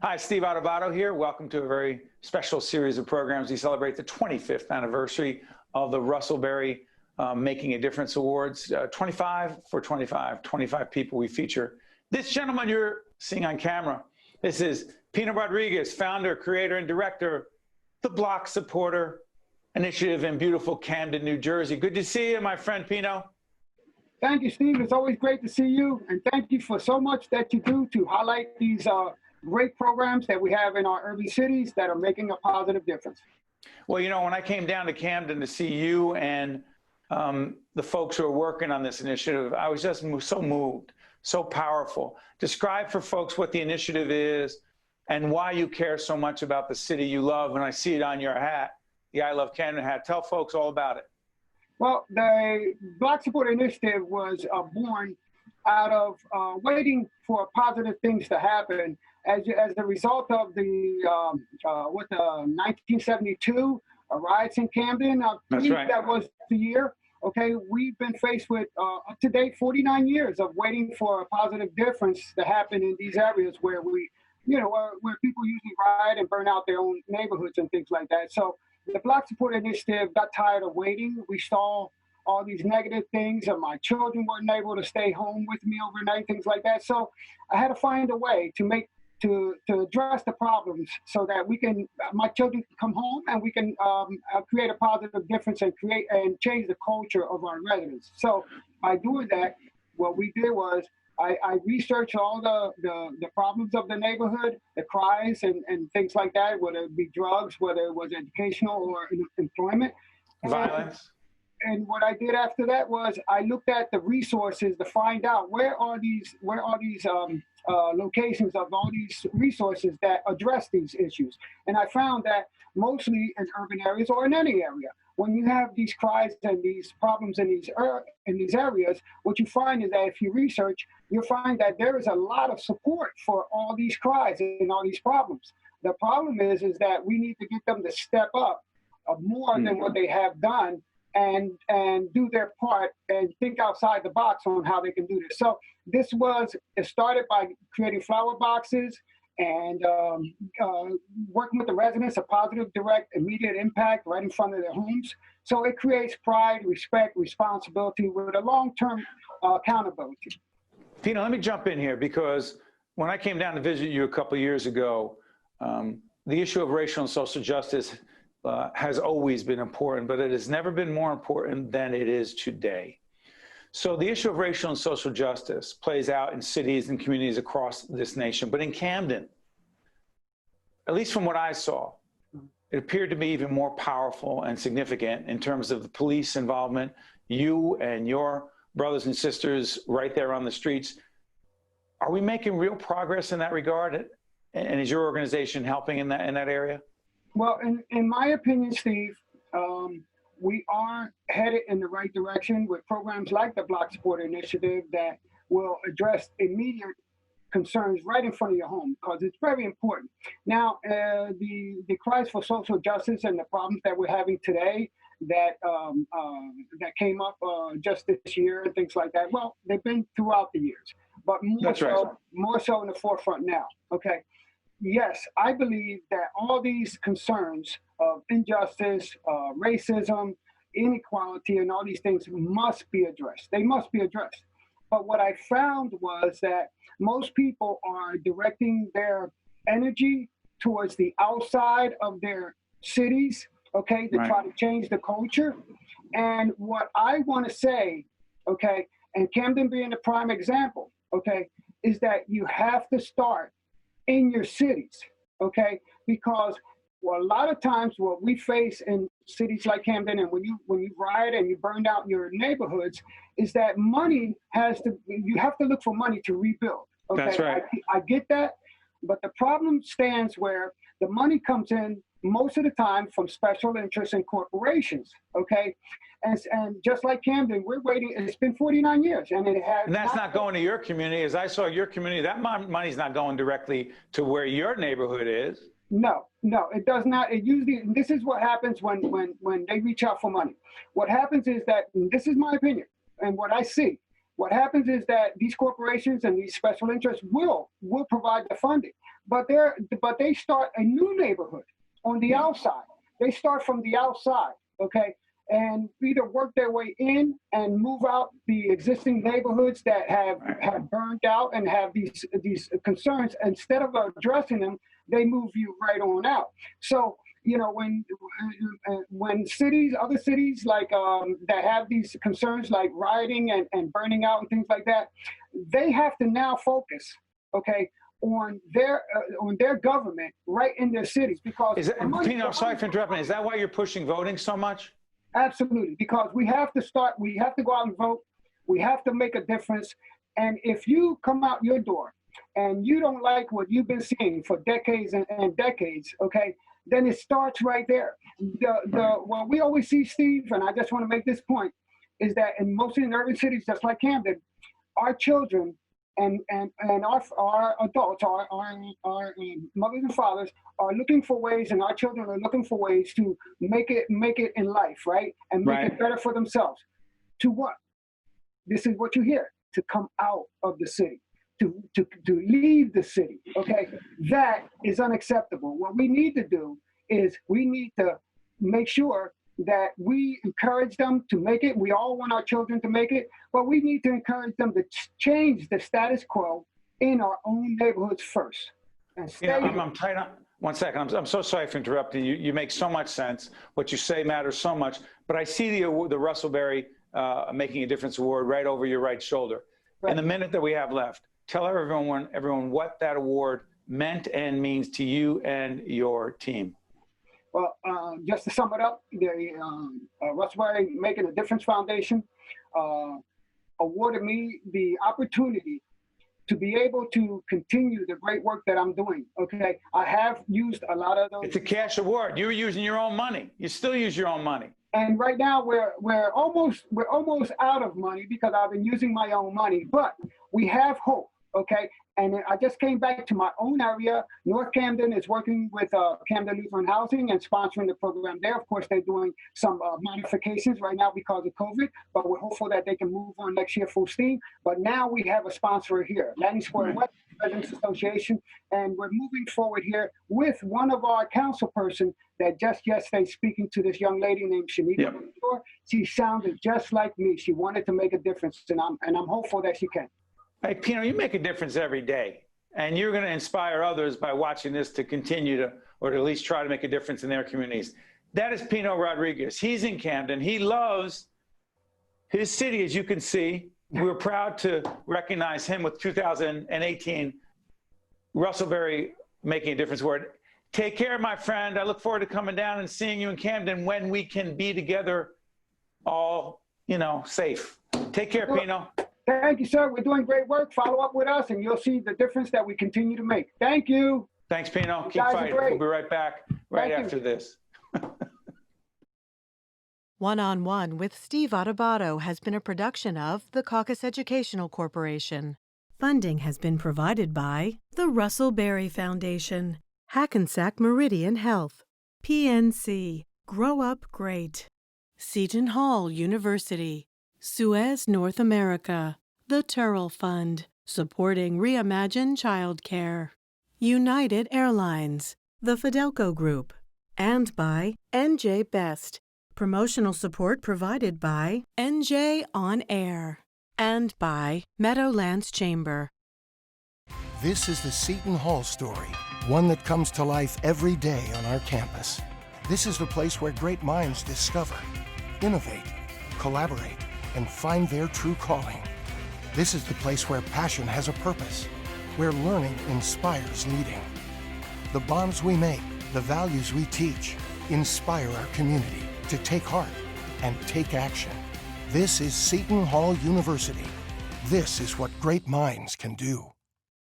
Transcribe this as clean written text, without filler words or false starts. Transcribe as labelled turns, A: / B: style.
A: Hi, Steve Adubato here. Welcome to a very special series of programs. We celebrate the 25th anniversary of the Russell Berrie Making a Difference Awards. 25 for 25, 25 people we feature. This gentleman you're seeing on camera, this is Pino Rodriguez, founder, creator, and director, the Block Supporter Initiative in beautiful Camden, New Jersey. Good to see you, my friend Pino.
B: Thank you, Steve. It's always great to see you, and thank you for so much that you do to highlight these great programs that we have in our urban cities that are making a positive difference.
A: Well, you know, when I came down to Camden to see you and the folks who are working on this initiative, I was just so moved, so powerful. Describe for folks what the initiative is and why you care so much about the city you love. When I see it on your hat, the I Love Camden hat, tell folks all about it.
B: Well, the Block Support Initiative was born out of waiting for positive things to happen as a result of the 1972 riots in Camden.
A: That's right.
B: That was the year. Okay, we've been faced with up to date 49 years of waiting for a positive difference to happen in these areas where where people usually riot and burn out their own neighborhoods and things like that. So the Block Support Initiative got tired of waiting. We saw all these negative things, and my children weren't able to stay home with me overnight, things like that. So I had to find a way to address the problems so that my children can come home and we can create a positive difference and change the culture of our residents. So by doing that, what we did was I researched all the problems of the neighborhood, the cries and things like that, whether it be drugs, whether it was educational or employment.
A: Violence.
B: And what I did after that was I looked at the resources to find out where are these locations of all these resources that address these issues. And I found that mostly in urban areas or in any area, when you have these cries and these problems in these areas, what you find is that if you research, you'll find that there is a lot of support for all these cries and all these problems. The problem is that we need to get them to step up more than what they have done and do their part and think outside the box on how they can do this. So it started by creating flower boxes and working with the residents, a positive, direct, immediate impact right in front of their homes. So it creates pride, respect, responsibility with a long-term accountability.
A: Pino, let me jump in here because when I came down to visit you a couple of years ago, the issue of racial and social justice has always been important, but it has never been more important than it is today. So the issue of racial and social justice plays out in cities and communities across this nation. But in Camden, at least from what I saw, it appeared to be even more powerful and significant in terms of the police involvement, you and your brothers and sisters right there on the streets. Are we making real progress in that regard? And is your organization helping in that area?
B: Well, in my opinion, Steve, we are headed in the right direction with programs like the Block Support Initiative that will address immediate concerns right in front of your home because it's very important. Now, the cries for social justice and the problems that we're having today that came up just this year and things like that, well, they've been throughout the years, but more so in the forefront now, okay? Yes, I believe that all these concerns of injustice, racism, inequality, and all these things must be addressed. They must be addressed. But what I found was that most people are directing their energy towards the outside of their cities, okay, to try to change the culture. And what I want to say, okay, and Camden being the prime example, okay, is that you have to start in your cities, okay? Because a lot of times what we face in cities like Camden and when you riot and you burn out your neighborhoods is that you have to look for money to rebuild, okay?
A: That's right.
B: I get that, but the problem stands where the money comes in most of the time from special interests and corporations, okay? And just like Camden, we're waiting. It's been 49 years, and it has.
A: And that's not going to your community. As I saw your community, that money's not going directly to where your neighborhood is.
B: No, it does not. It usually. This is what happens when they reach out for money. What happens is that, and this is my opinion, and what I see what happens is that these corporations and these special interests will provide the funding, but they start a new neighborhood on the outside. They start from the outside, okay, and either work their way in and move out the existing neighborhoods that have burned out and have these concerns. Instead of addressing them, they move you right on out. So, you know, when cities, other cities like that have these concerns like rioting and burning out and things like that, they have to now focus, okay, on their government right in their cities. Because
A: Pino, sorry for interrupting. Is that why you're pushing voting so much?
B: Absolutely, because we have to go out and vote. We have to make a difference. And if you come out your door and you don't like what you've been seeing for decades and decades, okay, then it starts right there. What we always see, Steve, and I just want to make this point, is that mostly in urban cities, just like Camden, our children and our adults, our mothers and fathers are looking for ways, and our children are looking for ways to make it in life, right? And make it better for themselves. To what? This is what you hear, to come out of the city. To leave the city, okay? That is unacceptable. What we need to do is we need to make sure that we encourage them to make it. We all want our children to make it, but we need to encourage them to change the status quo in our own neighborhoods first. And
A: I'm tight on. One second. I'm so sorry for interrupting you. You make so much sense. What you say matters so much. But I see the Russell Berrie Making a Difference Award right over your right shoulder. Right. In the minute that we have left, tell everyone what that award meant and means to you and your team.
B: Well, just to sum it up, the Russell Berrie Making a Difference Foundation awarded me the opportunity to be able to continue the great work that I'm doing. Okay, I have used a lot of those.
A: It's a cash award. You're using your own money. You still use your own money.
B: And right now we're almost out of money because I've been using my own money, but we have hope. Okay, and I just came back to my own area. North Camden is working with Camden Lutheran Housing and sponsoring the program there. Of course, they're doing some modifications right now because of COVID, but we're hopeful that they can move on next year full steam. But now we have a sponsor here, Landing Square West Residents Association, and we're moving forward here with one of our council person that just yesterday speaking to this young lady named Shanita. Yep. She sounded just like me. She wanted to make a difference, and I'm hopeful that she can.
A: Hey, Pino, you make a difference every day, and you're going to inspire others by watching this to continue to, or to at least try to make a difference in their communities. That is Pino Rodriguez. He's in Camden. He loves his city, as you can see. We're proud to recognize him with 2018 Russell Berrie Making a Difference Award. Take care, my friend. I look forward to coming down and seeing you in Camden when we can be together all, safe. Take care, Pino.
B: Thank you, sir. We're doing great work. Follow up with us, and you'll see the difference that we continue to make. Thank you.
A: Thanks, Pino. Keep fighting. We'll be right back after this.
C: One-on-One with Steve Adubato has been a production of the Caucus Educational Corporation. Funding has been provided by the Russell Berrie Foundation, Hackensack Meridian Health, PNC, Grow Up Great, Seton Hall University, Suez North America, the Turrell Fund, supporting Reimagine Childcare, United Airlines, the Fidelco Group, and by NJ Best. Promotional support provided by NJ On Air and by Meadowlands Chamber.
D: This is the Seton Hall story, one that comes to life every day on our campus. This is the place where great minds discover, innovate, collaborate, and find their true calling. This is the place where passion has a purpose, where learning inspires leading. The bonds we make, the values we teach, inspire our community to take heart and take action. This is Seton Hall University. This is what great minds can do.